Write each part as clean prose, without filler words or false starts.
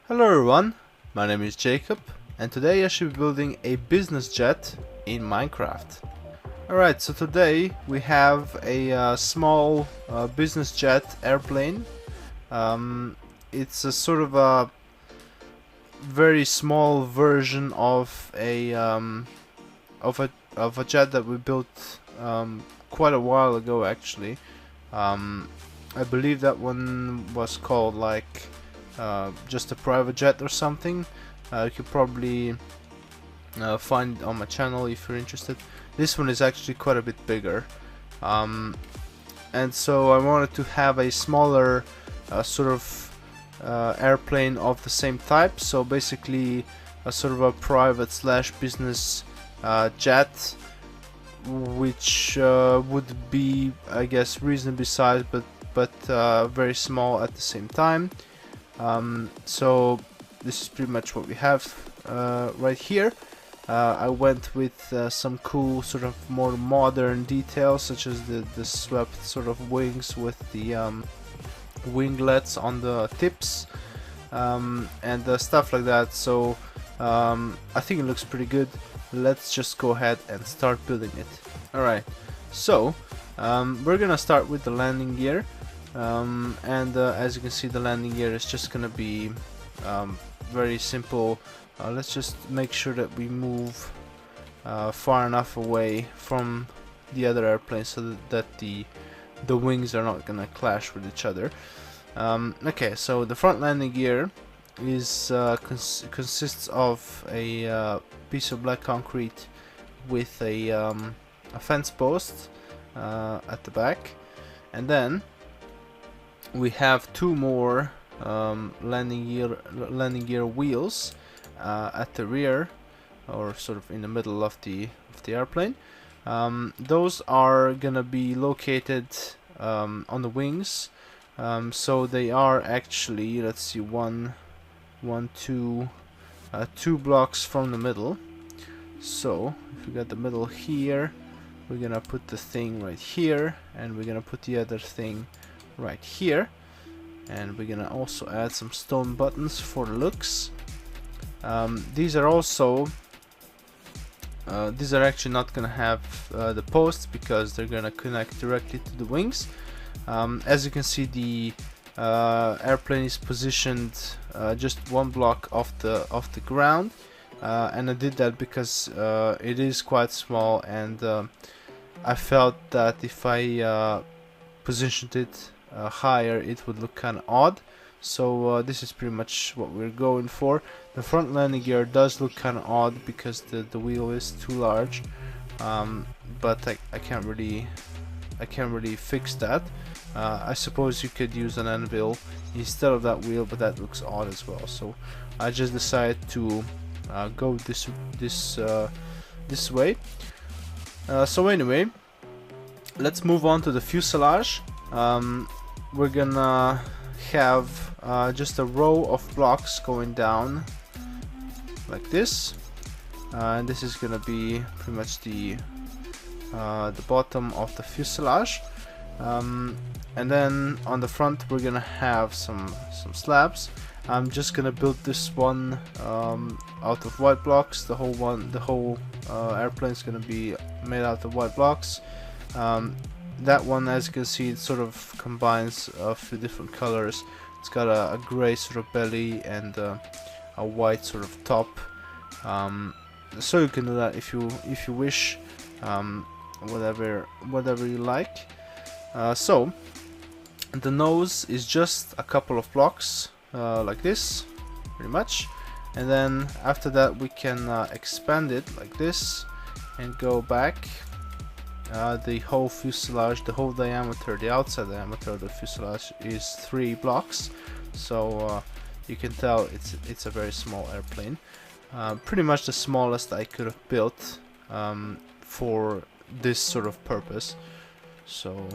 Hello everyone, my name is Jacob, and today I should be building a business jet in Minecraft. Alright, so today we have a small business jet airplane. It's a sort of a very small version of a jet that we built quite a while ago actually. I believe that one was called like just a private jet or something. You could probably find it on my channel if you're interested. This one is actually quite a bit bigger, and so I wanted to have a smaller sort of airplane of the same type. So basically a sort of a private slash business jet, which would be, I guess, reasonably sized, but very small at the same time. So this is pretty much what we have right here. I went with some cool sort of more modern details, such as the swept sort of wings with the winglets on the tips, and stuff like that. So I think it looks pretty good. Let's just go ahead and start building it. Alright, so we're gonna start with the landing gear. As you can see, the landing gear is just gonna be very simple. Let's just make sure that we move far enough away from the other airplane so that the wings are not gonna clash with each other. Okay, so the front landing gear is consists of a piece of black concrete with a fence post at the back, and then we have two more landing gear wheels at the rear, or sort of in the middle of the airplane. Those are gonna be located on the wings. So they are actually, let's see, two blocks from the middle. So if we got the middle here, we're gonna put the thing right here, and we're gonna put the other thing right here, and we're gonna also add some stone buttons for the looks. These are also these are actually not gonna have the posts, because they're gonna connect directly to the wings. As you can see, the airplane is positioned just one block off the ground, and I did that because it is quite small, and I felt that if I positioned it higher, it would look kind of odd. So this is pretty much what we're going for. The front landing gear does look kind of odd because the wheel is too large, but I can't really fix that. I suppose you could use an anvil instead of that wheel, but that looks odd as well. So I just decided to go this way. So anyway, let's move on to the fuselage. We're gonna have just a row of blocks going down like this, and this is gonna be pretty much the bottom of the fuselage. And then on the front we're gonna have some slabs. I'm just gonna build this one out of white blocks. The whole airplane is gonna be made out of white blocks. That one, as you can see, it sort of combines a few different colors. It's got a gray sort of belly and a white sort of top. So you can do that if you wish, whatever you like. So the nose is just a couple of blocks like this, pretty much, and then after that we can expand it like this and go back. The whole fuselage, the whole diameter, the outside diameter of the fuselage is 3 blocks. So you can tell it's a very small airplane. Pretty much the smallest I could have built for this sort of purpose. So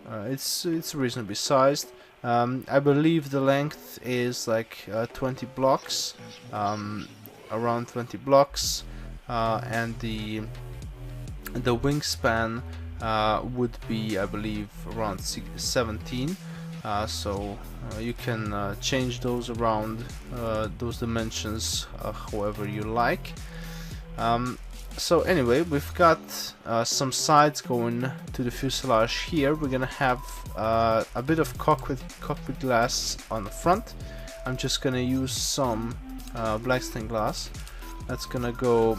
it's reasonably sized. I believe the length is like 20 blocks, around 20 blocks, and the wingspan would be, I believe, around 17. so you can change those around, those dimensions, however you like. So anyway, we've got some sides going to the fuselage here. We're gonna have a bit of cockpit glass on the front. I'm just gonna use some black stained glass. That's gonna go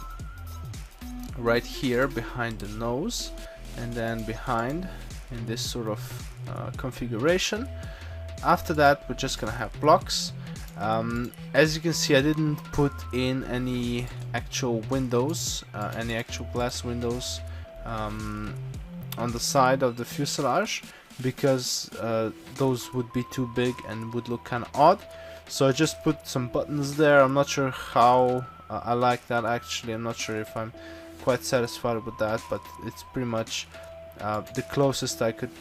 right here behind the nose, and then behind in this sort of configuration. After that, we're just gonna have blocks. As you can see, I didn't put in any actual windows, any actual glass windows on the side of the fuselage, because those would be too big and would look kind of odd. So I just put some buttons there. I'm not sure how I like that actually. I'm not sure if I'm quite satisfied with that, but it's pretty much the closest I could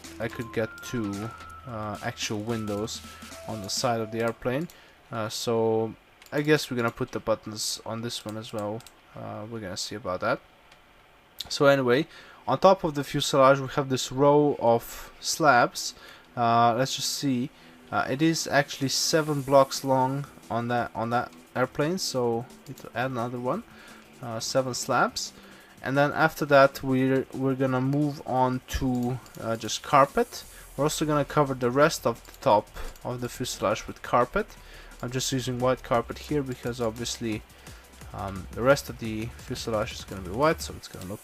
get to actual windows on the side of the airplane. So I guess we're gonna put the buttons on this one as well. We're gonna see about that. So anyway, on top of the fuselage we have this row of slabs. Let's just see. It is actually 7 blocks long on that airplane, so need to add another one. 7 slabs, and then after that we're gonna move on to just carpet. We're also gonna cover the rest of the top of the fuselage with carpet. I'm just using white carpet here because obviously the rest of the fuselage is gonna be white, so it's gonna look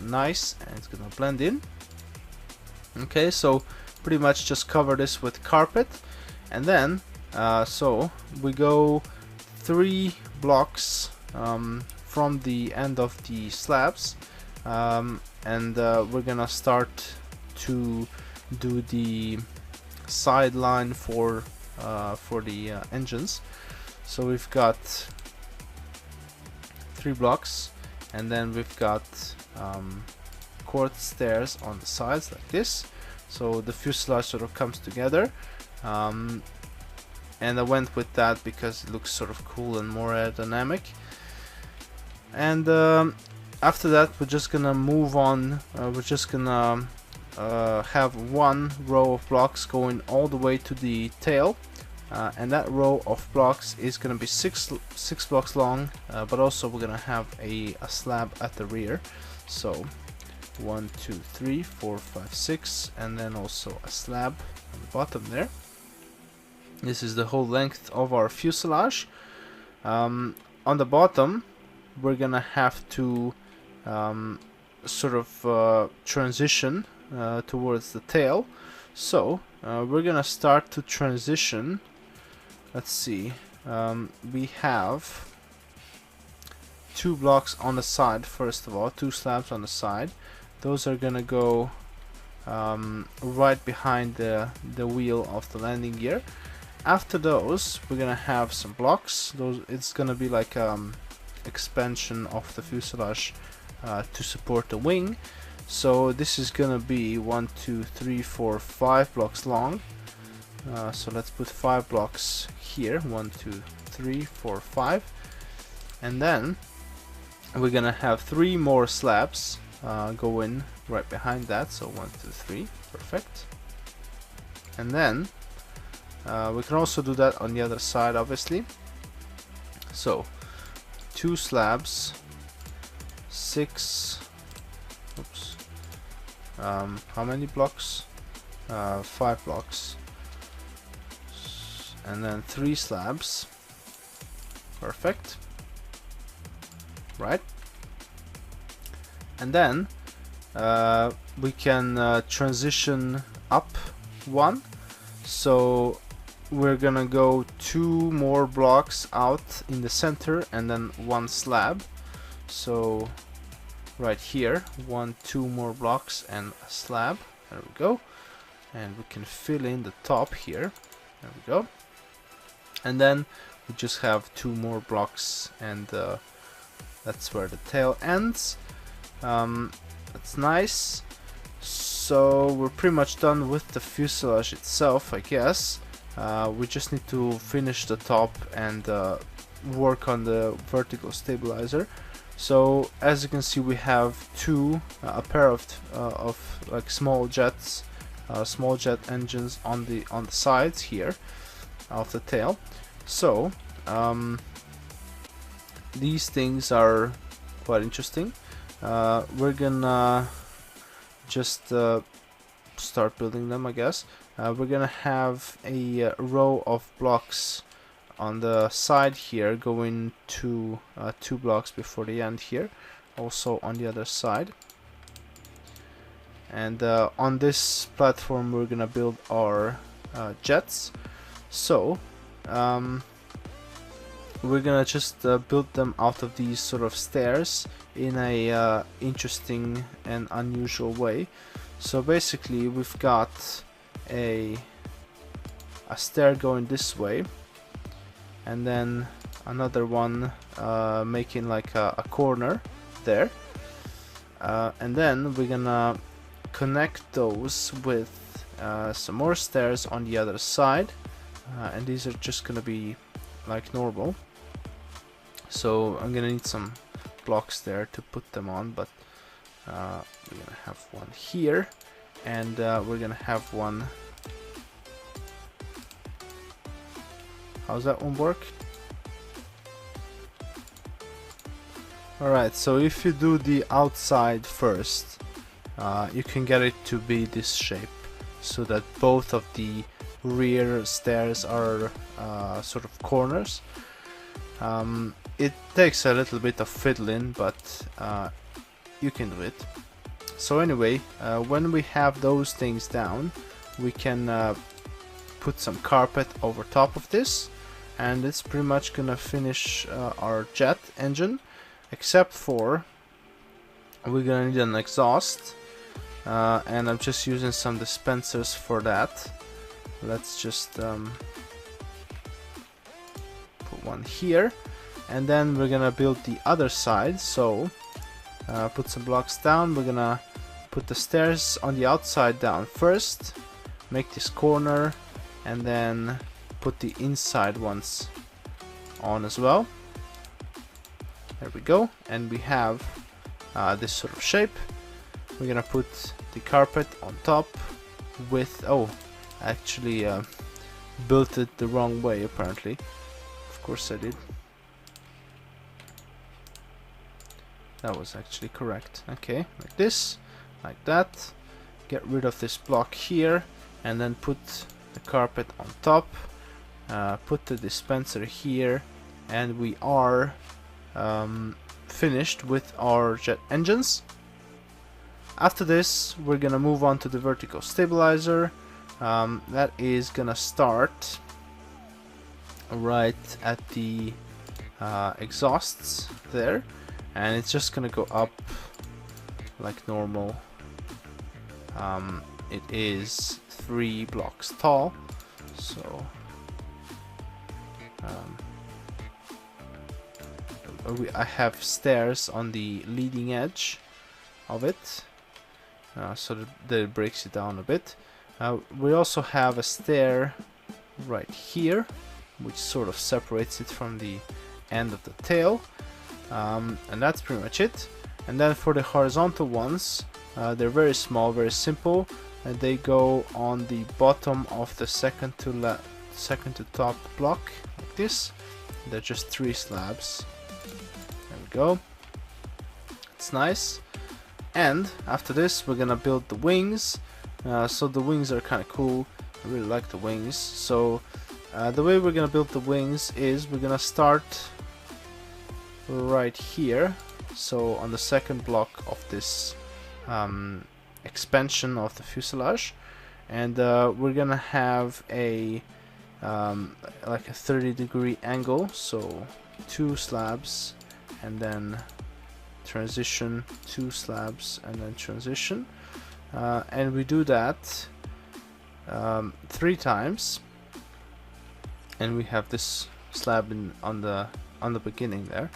nice and it's gonna blend in. Okay, so pretty much just cover this with carpet, and then so we go 3 blocks from the end of the slabs, and we're gonna start to do the sideline for the engines. So we've got 3 blocks, and then we've got quartz stairs on the sides like this. So the fuselage sort of comes together, and I went with that because it looks sort of cool and more aerodynamic. And after that we're just gonna move on. We're just gonna have 1 row of blocks going all the way to the tail, and that row of blocks is gonna be 6 blocks long, but also we're gonna have a slab at the rear. So 1, 2, 3, 4, 5, 6, and then also a slab on the bottom there. This is the whole length of our fuselage. On the bottom we're gonna have to sort of transition towards the tail. So we're gonna start to transition. Let's see, we have 2 blocks on the side. First of all, 2 slabs on the side. Those are gonna go right behind the wheel of the landing gear. After those we're gonna have some blocks. It's gonna be like expansion of the fuselage to support the wing. So this is gonna be 1, 2, 3, 4, 5 blocks long. So let's put 5 blocks here. 1, 2, 3, 4, 5, and then we're gonna have 3 more slabs go in right behind that. So 1, 2, 3, perfect. And then we can also do that on the other side, obviously. So 2 slabs, 6. Oops. How many blocks? 5 blocks, and then 3 slabs. Perfect. Right. And then we can transition up 1. So we're gonna go 2 more blocks out in the center and then 1 slab. So right here, 1, 2 more blocks and a slab. There we go. And we can fill in the top here. There we go. And then we just have 2 more blocks, and that's where the tail ends. That's nice. So we're pretty much done with the fuselage itself, I guess. We just need to finish the top and work on the vertical stabilizer. So as you can see, we have a pair of like small jets small jet engines on the sides here of the tail. So these things are quite interesting. We're gonna just start building them, I guess. We're gonna have a row of blocks on the side here, going to 2 blocks before the end here, also on the other side. And on this platform we're gonna build our jets. So we're gonna just build them out of these sort of stairs in a interesting and unusual way. So basically we've got a stair going this way, and then another one making like a corner there, and then we're gonna connect those with some more stairs on the other side, and these are just gonna be like normal. So I'm gonna need some blocks there to put them on, but we're gonna have one here, and we're gonna have one. How's that one work? Alright, so if you do the outside first, you can get it to be this shape, so that both of the rear stairs are sort of corners. It takes a little bit of fiddling, but you can do it. So anyway, when we have those things down, we can put some carpet over top of this, and it's pretty much gonna finish our jet engine, except for we're gonna need an exhaust, and I'm just using some dispensers for that. Let's just put one here, and then we're gonna build the other side. So put some blocks down. We're gonna put the stairs on the outside down first, make this corner, and then put the inside ones on as well. There we go, and we have this sort of shape. We're gonna put the carpet on top with, oh, actually built it the wrong way apparently. Of course I did. That was actually correct. Okay, like this, like that. Get rid of this block here, and then put the carpet on top. Put the dispenser here, and we are finished with our jet engines. After this, we're gonna move on to the vertical stabilizer. That is gonna start right at the exhausts there, and it's just gonna go up like normal. It is 3 blocks tall, so I have stairs on the leading edge of it, so that it breaks it down a bit. We also have a stair right here, which sort of separates it from the end of the tail, and that's pretty much it. And then for the horizontal ones, they're very small, very simple, and they go on the bottom of the second to top block, like this. They're just 3 slabs. There we go. It's nice. And after this, we're gonna build the wings. So the wings are kind of cool. I really like the wings. So the way we're gonna build the wings is we're gonna start right here. So on the second block of this expansion of the fuselage, and we're gonna have a like a 30-degree angle. So 2 slabs, and then transition, 2 slabs, and then transition, and we do that 3 times, and we have this slab on the beginning there.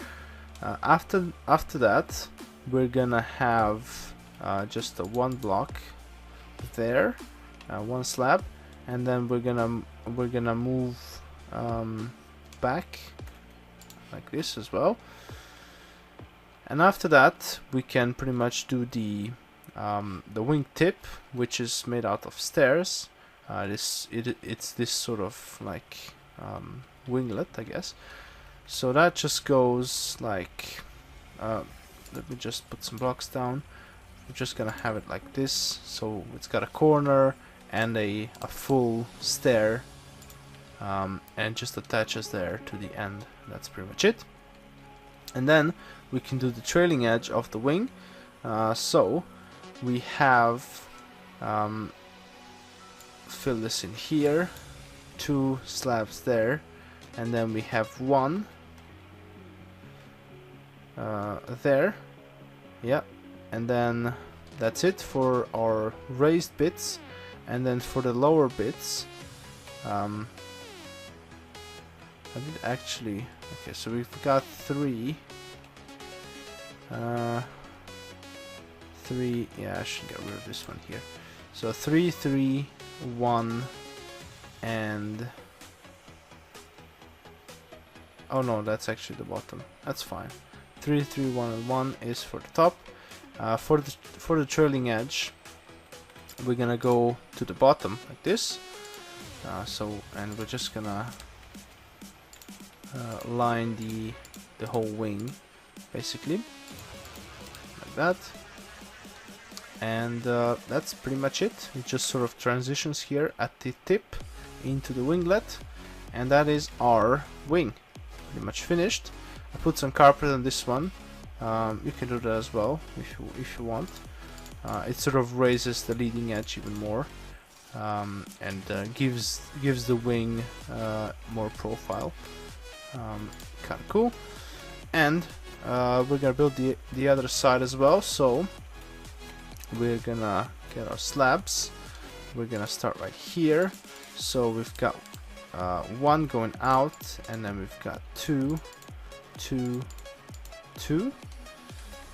After that, we're gonna have just a 1 block there, 1 slab, and then we're gonna move back like this as well. And after that, we can pretty much do the the wing tip, which is made out of stairs. It's this sort of like winglet, I guess. So that just goes like, let me just put some blocks down. We're just gonna have it like this, so it's got a corner and a full stair, and just attaches there to the end. That's pretty much it. And then we can do the trailing edge of the wing. So we have fill this in here, 2 slabs there, and then we have 1 there. Yeah, and then that's it for our raised bits. And then for the lower bits, I did actually, okay, so we've got 3, yeah, I should get rid of this one here. So 3, 3, 1, and oh no, that's actually the bottom. That's fine. 3, 3, 1, and 1 is for the top. For the trailing edge, we're gonna go to the bottom like this. And we're just gonna line the whole wing, basically, like that. And that's pretty much it. It just sort of transitions here at the tip into the winglet, and that is our wing. Pretty much finished. I put some carpet on this one. You can do that as well if you want. It sort of raises the leading edge even more, and gives the wing more profile. Kind of cool. And we're gonna build the other side as well. So we're gonna get our slabs. We're gonna start right here. So we've got 1 going out, and then we've got 2, 2, 2,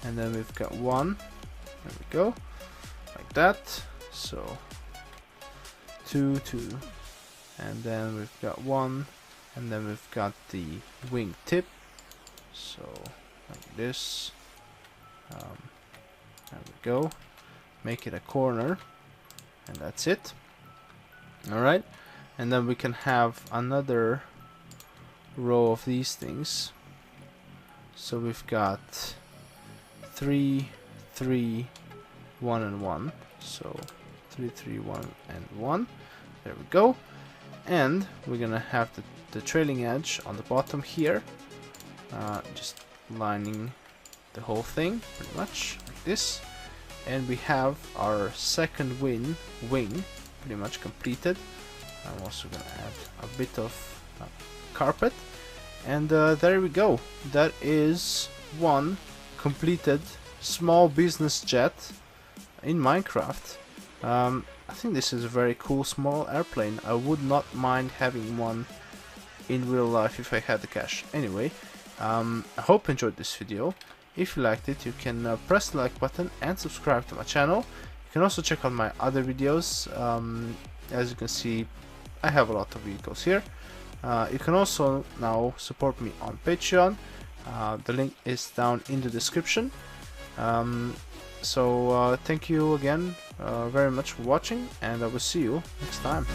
and then we've got 1. There we go, like that. So 2, 2, and then we've got 1, and then we've got the wing tip. So like this. There we go. Make it a corner, and that's it. Alright, and then we can have another row of these things. So we've got 3, 3, 1, and 1. So 3, 3, 1, and 1. There we go. And we're gonna have the trailing edge on the bottom here, just lining the whole thing pretty much like this. And we have our second wing pretty much completed. I'm also gonna add a bit of carpet, and there we go. That is one completed small business jet in Minecraft. I think this is a very cool small airplane. I would not mind having one in real life if I had the cash. Anyway, I hope you enjoyed this video. If you liked it, you can press the like button and subscribe to my channel. You can also check out my other videos. As you can see, I have a lot of vehicles here. You can also now support me on Patreon. The link is down in the description. So thank you again very much for watching, and I will see you next time.